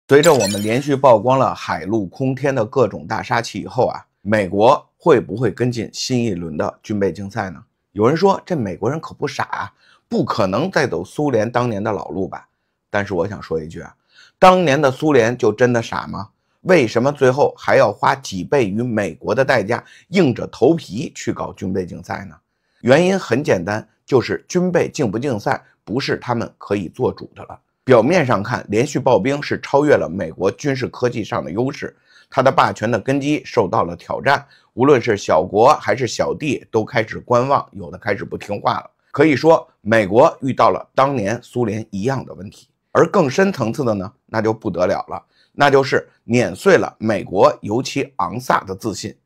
随着我们连续曝光了海陆空天的各种大杀器以后啊，美国会不会跟进新一轮的军备竞赛呢？有人说这美国人可不傻啊，不可能再走苏联当年的老路吧？但是我想说一句啊，当年的苏联就真的傻吗？为什么最后还要花几倍于美国的代价，硬着头皮去搞军备竞赛呢？原因很简单，就是军备竞不竞赛不是他们可以做主的了。表面上看，连续爆兵是超越了美国军事科技上的优势，它的霸权的根基受到了挑战，无论是小国还是小弟都开始观望，有的开始不听话了。可以说，美国遇到了当年苏联一样的问题。而更深层次的呢，那就不得了了，那就是碾碎了美国尤其昂萨的自信。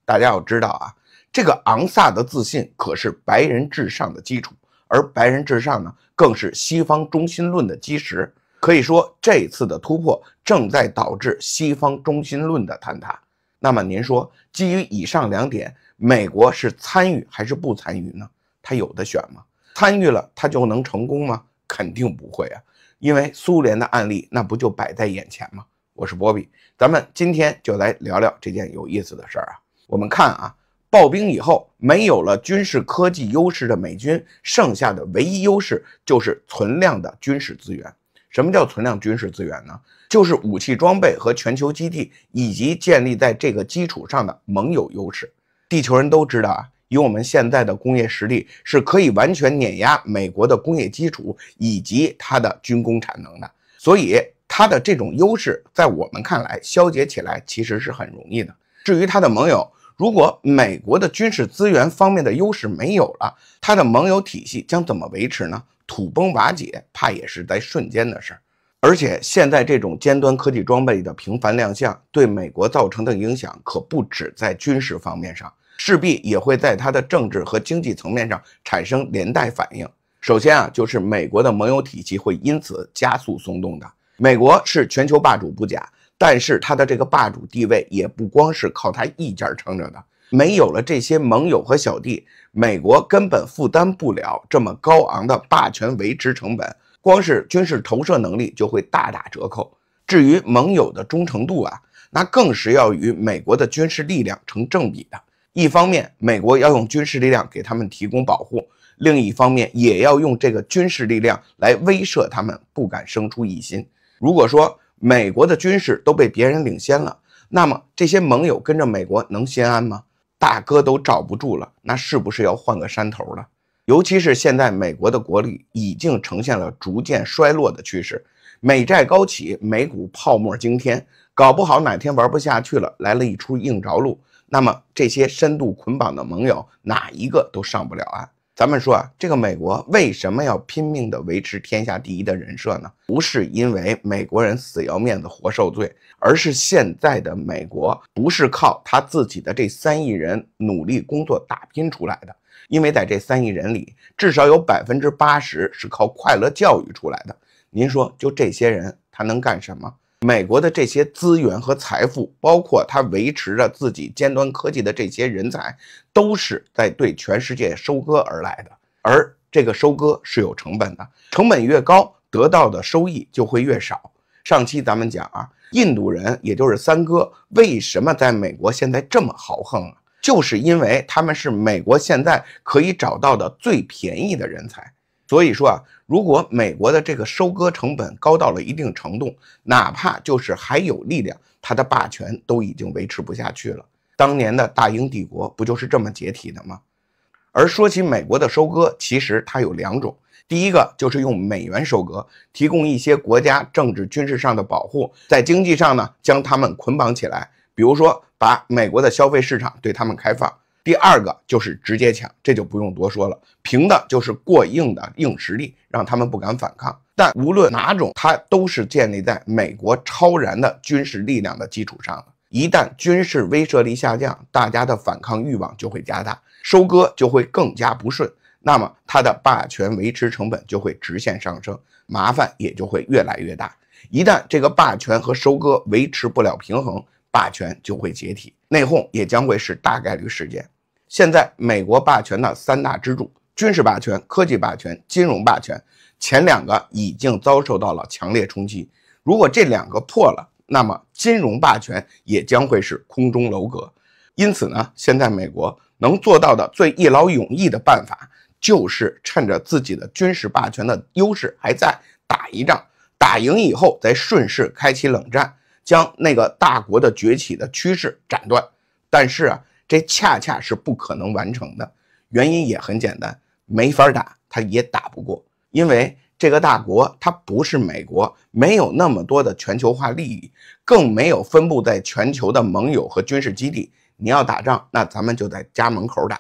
大家要知道啊，这个昂萨的自信可是白人至上的基础，而白人至上呢，更是西方中心论的基石。可以说，这次的突破正在导致西方中心论的坍塌。那么您说，基于以上两点，美国是参与还是不参与呢？他有的选吗？参与了，他就能成功吗？肯定不会啊，因为苏联的案例那不就摆在眼前吗？我是波比，咱们今天就来聊聊这件有意思的事儿啊。我们看啊，爆兵以后，没有了军事科技优势的美军，剩下的唯一优势就是存量的军事资源。什么叫存量军事资源呢？就是武器装备和全球基地，以及建立在这个基础上的盟友优势。地球人都知道啊，以我们现在的工业实力，是可以完全碾压美国的工业基础以及它的军工产能的。所以它的这种优势，在我们看来，消解起来其实是很容易的。至于它的盟友，如果美国的军事资源方面的优势没有了，它的盟友体系将怎么维持呢？土崩瓦解，怕也是在瞬间的事儿。而且现在这种尖端科技装备的频繁亮相，对美国造成的影响可不止在军事方面上，势必也会在它的政治和经济层面上产生连带反应。首先啊，就是美国的盟友体系会因此加速松动的。美国是全球霸主不假，但是它的这个霸主地位也不光是靠它一家撑着的。没有了这些盟友和小弟，美国根本负担不了这么高昂的霸权维持成本，光是军事投射能力就会大打折扣。至于盟友的忠诚度啊，那更是要与美国的军事力量成正比的。一方面，美国要用军事力量给他们提供保护，另一方面也要用这个军事力量来威慑他们不敢生出异心。如果说美国的军事都被别人领先了，那么这些盟友跟着美国能心安吗？大哥都罩不住了，那是不是要换个山头了？尤其是现在美国的国力已经呈现了逐渐衰落的趋势，美债高企，美股泡沫惊天，搞不好哪天玩不下去了，来了一出硬着陆，那么这些深度捆绑的盟友哪一个都上不了岸。咱们说啊，这个美国为什么要拼命的维持天下第一的人设呢？不是因为美国人死要面子活受罪，而是现在的美国不是靠他自己的这3亿人努力工作打拼出来的，因为在这3亿人里，至少有80%是靠快乐教育出来的。您说就这些人他能干什么？美国的这些资源和财富，包括他维持着自己尖端科技的这些人才，都是在对全世界收割而来的。而这个收割是有成本的，成本越高，得到的收益就会越少。上期咱们讲啊，印度人也就是三哥，为什么在美国现在这么豪横啊？就是因为他们是美国现在可以找到的最便宜的人才。所以说啊，如果美国的这个收割成本高到了一定程度，哪怕就是还有力量，它的霸权都已经维持不下去了。当年的大英帝国不就是这么解体的吗？而说起美国的收割，其实它有2种。第一个就是用美元收割，提供一些国家政治军事上的保护，在经济上呢将他们捆绑起来，比如说把美国的消费市场对他们开放。第二个就是直接抢，这就不用多说了，凭的就是过硬的硬实力，让他们不敢反抗。但无论哪种，它都是建立在美国超然的军事力量的基础上的。一旦军事威慑力下降，大家的反抗欲望就会加大，收割就会更加不顺，那么它的霸权维持成本就会直线上升，麻烦也就会越来越大。一旦这个霸权和收割维持不了平衡，霸权就会解体，内讧也将会是大概率事件。现在美国霸权的3大支柱：军事霸权、科技霸权、金融霸权，前2个已经遭受到了强烈冲击，如果这2个破了，那么金融霸权也将会是空中楼阁。因此呢，现在美国能做到的最一劳永逸的办法，就是趁着自己的军事霸权的优势还在，打一仗，打赢以后再顺势开启冷战，将那个大国的崛起的趋势斩断。但是啊，这恰恰是不可能完成的，原因也很简单，没法打，他也打不过。因为这个大国它不是美国，没有那么多的全球化利益，更没有分布在全球的盟友和军事基地。你要打仗，那咱们就在家门口打。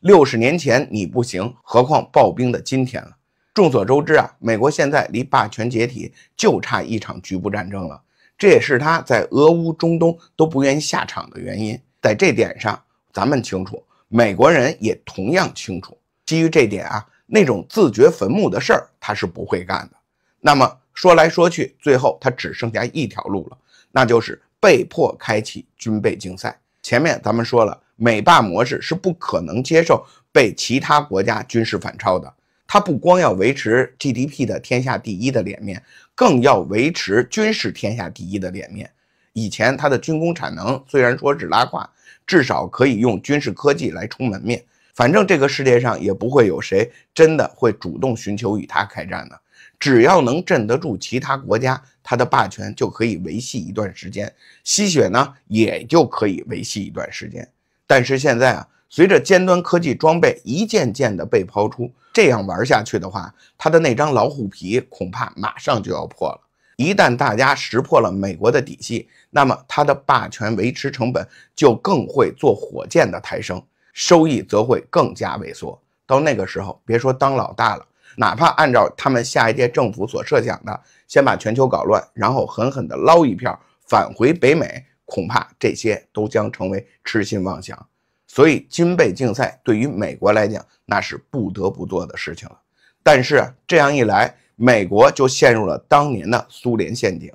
60年前你不行，何况刨冰的今天了。众所周知啊，美国现在离霸权解体就差一场局部战争了，这也是他在俄乌中东都不愿意下场的原因。在这点上，咱们清楚，美国人也同样清楚。基于这点啊，那种自掘坟墓的事儿他是不会干的。那么说来说去，最后他只剩下一条路了，那就是被迫开启军备竞赛。前面咱们说了，美霸模式是不可能接受被其他国家军事反超的。它不光要维持 GDP 的天下第一的脸面，更要维持军事天下第一的脸面。以前它的军工产能虽然说是拉胯，至少可以用军事科技来充门面。反正这个世界上也不会有谁真的会主动寻求与它开战的。只要能镇得住其他国家，它的霸权就可以维系一段时间，吸血呢也就可以维系一段时间。但是现在啊，随着尖端科技装备一件件的被抛出，这样玩下去的话，它的那张老虎皮恐怕马上就要破了。一旦大家识破了美国的底细，那么它的霸权维持成本就更会做火箭的抬升，收益则会更加萎缩。到那个时候，别说当老大了，哪怕按照他们下一届政府所设想的，先把全球搞乱，然后狠狠地捞一票返回北美，恐怕这些都将成为痴心妄想。所以军备竞赛对于美国来讲，那是不得不做的事情了。但是这样一来，美国就陷入了当年的苏联陷阱。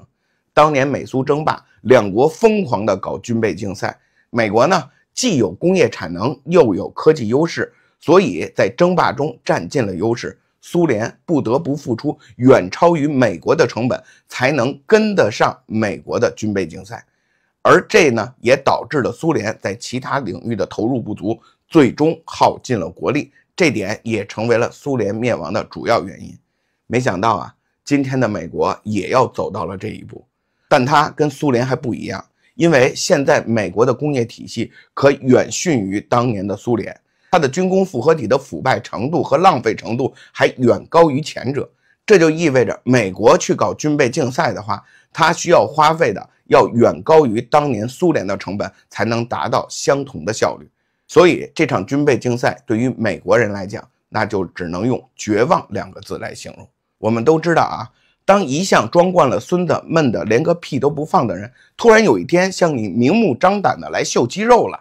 当年美苏争霸，2国疯狂地搞军备竞赛，美国呢既有工业产能，又有科技优势，所以在争霸中占尽了优势。苏联不得不付出远超于美国的成本，才能跟得上美国的军备竞赛。而这呢，也导致了苏联在其他领域的投入不足，最终耗尽了国力。这点也成为了苏联灭亡的主要原因。没想到啊，今天的美国也要走到了这一步，但它跟苏联还不一样，因为现在美国的工业体系可远逊于当年的苏联。它的军工复合体的腐败程度和浪费程度还远高于前者，这就意味着美国去搞军备竞赛的话，它需要花费的要远高于当年苏联的成本，才能达到相同的效率。所以这场军备竞赛对于美国人来讲，那就只能用绝望2个字来形容。我们都知道啊，当一向装惯了孙子闷得连个屁都不放的人，突然有一天向你明目张胆的来秀肌肉了，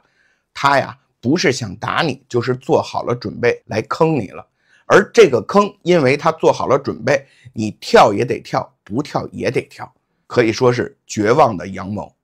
他呀不是想打你，就是做好了准备来坑你了。而这个坑，因为他做好了准备，你跳也得跳，不跳也得跳，可以说是绝望的阳谋。